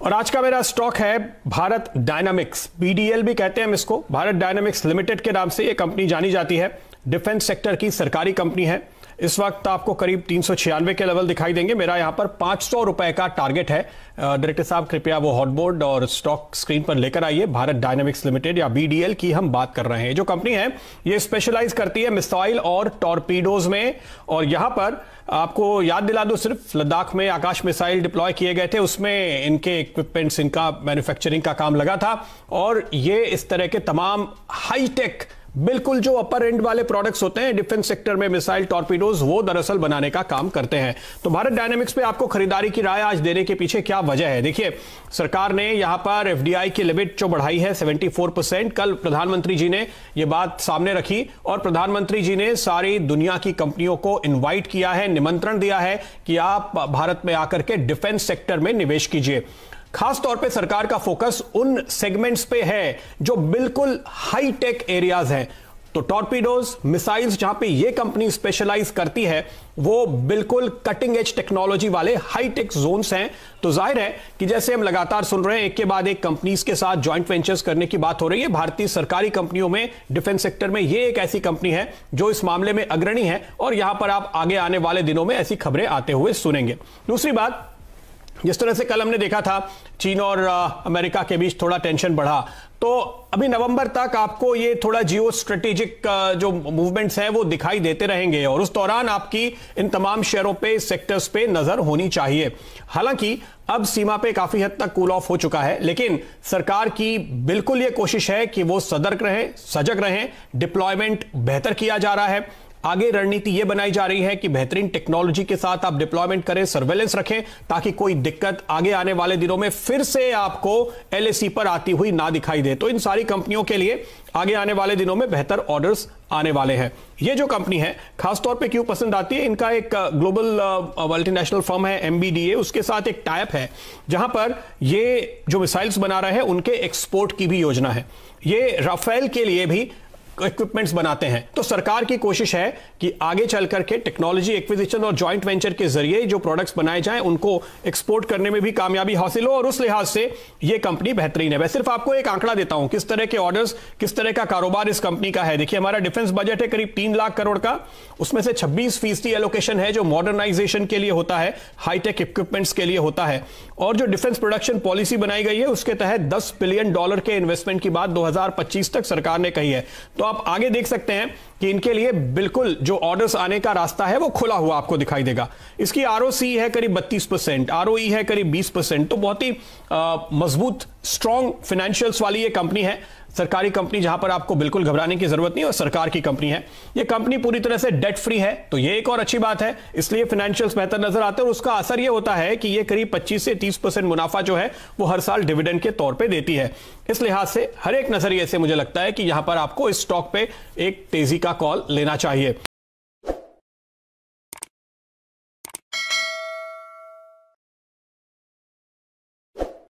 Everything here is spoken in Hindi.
और आज का मेरा स्टॉक है भारत डायनामिक्स, बीडीएल भी कहते हैं हम इसको। भारत डायनामिक्स लिमिटेड के नाम से ये कंपनी जानी जाती है। डिफेंस सेक्टर की सरकारी कंपनी है। इस वक्त आपको करीब 396 के लेवल दिखाई देंगे। मेरा यहां पर 500 रुपए का टारगेट है। डायरेक्टर साहब कृपया वो हॉटबोर्ड और स्टॉक स्क्रीन पर लेकर आइए। भारत डायनामिक्स लिमिटेड या बीडीएल की हम बात कर रहे हैं। जो कंपनी है ये स्पेशलाइज करती है मिसाइल और टॉर्पीडोज में। और यहां पर आपको याद दिला दूं, सिर्फ लद्दाख में आकाश मिसाइल डिप्लॉय किए गए थे, उसमें इनके इक्विपमेंट्स, इनका मैन्युफैक्चरिंग का काम लगा था। और ये इस तरह के तमाम हाईटेक, बिल्कुल जो अपर एंड वाले प्रोडक्ट्स होते हैं डिफेंस सेक्टर में, मिसाइल, टॉर्पीडोज, वो दरअसल बनाने का काम करते हैं। तो भारत डायनामिक्स पे आपको खरीदारी की राय आज देने के पीछे क्या वजह है? देखिए, सरकार ने यहां पर एफडीआई की लिमिट जो बढ़ाई है 74%। कल प्रधानमंत्री जी ने यह बात सामने रखी और प्रधानमंत्री जी ने सारी दुनिया की कंपनियों को इन्वाइट किया है, निमंत्रण दिया है कि आप भारत में आकर के डिफेंस सेक्टर में निवेश कीजिए। खास तौर पे सरकार का फोकस उन सेगमेंट्स पे है जो बिल्कुल हाई टेक एरियाज हैं। तो टॉर्पीडोज, मिसाइल्स, जहां पे ये कंपनी स्पेशलाइज करती है, वो बिल्कुल कटिंग एज टेक्नोलॉजी वाले हाई टेक जोन्स हैं। तो जाहिर है कि जैसे हम लगातार सुन रहे हैं, एक के बाद एक कंपनीज के साथ जॉइंट वेंचर्स करने की बात हो रही है। भारतीय सरकारी कंपनियों में, डिफेंस सेक्टर में ये एक ऐसी कंपनी है जो इस मामले में अग्रणी है। और यहां पर आप आगे आने वाले दिनों में ऐसी खबरें आते हुए सुनेंगे। दूसरी बात, जिस तरह से कल हमने देखा था चीन और अमेरिका के बीच थोड़ा टेंशन बढ़ा, तो अभी नवंबर तक आपको ये थोड़ा जियो स्ट्रेटेजिक जो मूवमेंट्स हैं वो दिखाई देते रहेंगे और उस दौरान आपकी इन तमाम शेयरों पे, सेक्टर्स पे नजर होनी चाहिए। हालांकि अब सीमा पे काफी हद तक कूल ऑफ हो चुका है, लेकिन सरकार की बिल्कुल ये कोशिश है कि वो सतर्क रहें, सजग रहें। डिप्लॉयमेंट बेहतर किया जा रहा है। आगे रणनीति यह बनाई जा रही है कि बेहतरीन टेक्नोलॉजी के साथ आप डिप्लॉयमेंट करें, सर्वेलेंस रखें, ताकि कोई दिक्कत आगे आने वाले दिनों में फिर से आपको एलएसी पर आती हुई ना दिखाई दे। तो इन सारी कंपनियों के लिए आगे आने वाले दिनों में बेहतर ऑर्डर्स आने वाले हैं। ये जो कंपनी है खासतौर पे क्यों पसंद आती है, इनका एक ग्लोबल मल्टीनेशनल फर्म है एमबीडीए, उसके साथ एक टाइप है जहां पर ये जो मिसाइल्स बना रहे हैं उनके एक्सपोर्ट की भी योजना है। ये राफेल के लिए भी इक्विपमेंट्स बनाते हैं। तो सरकार की कोशिश है कि आगे चल करके टेक्नोलॉजी एक्विजिशन और जॉइंट वेंचर के जरिए जो प्रोडक्ट्स बनाए जाएं उनको एक्सपोर्ट करने में भी कामयाबी हासिल हो, और उस लिहाज से ये कंपनी बेहतरीन है। मैं सिर्फ आपको एक आंकड़ा देता हूं किस तरह के ऑर्डर्स, किस तरह का कारोबार इस कंपनी का है। देखिए, हमारा डिफेंस बजट है करीब 3 लाख करोड़ का, उसमें से 26% एलोकेशन है जो मॉडर्नाइजेशन के लिए होता है, हाईटेक इक्विपमेंट्स के लिए होता है। और जो डिफेंस प्रोडक्शन पॉलिसी बनाई गई है उसके तहत $10 बिलियन के इन्वेस्टमेंट की बात 2025 तक सरकार ने कही है। तो आप आगे देख सकते हैं कि इनके लिए बिल्कुल जो ऑर्डर्स आने का रास्ता है वो खुला हुआ आपको दिखाई देगा। इसकी आरओसी है करीब 32%, आरओई है करीब 20%। तो बहुत ही मजबूत, स्ट्रॉन्ग फाइनेंशियल्स वाली ये कंपनी है। सरकारी कंपनी जहां पर आपको बिल्कुल घबराने की जरूरत नहीं, और सरकार की कंपनी है। ये कंपनी पूरी तरह से डेट फ्री है, तो ये एक और अच्छी बात है। इसलिए फाइनेंशियल्स बेहतर नजर आते हैं और उसका असर ये होता है कि ये करीब 25 से 30% मुनाफा जो है वो हर साल डिविडेंड के तौर पे देती है। इस लिहाज से हर एक नजरिए से मुझे लगता है कि यहां पर आपको इस स्टॉक पे एक तेजी का कॉल लेना चाहिए।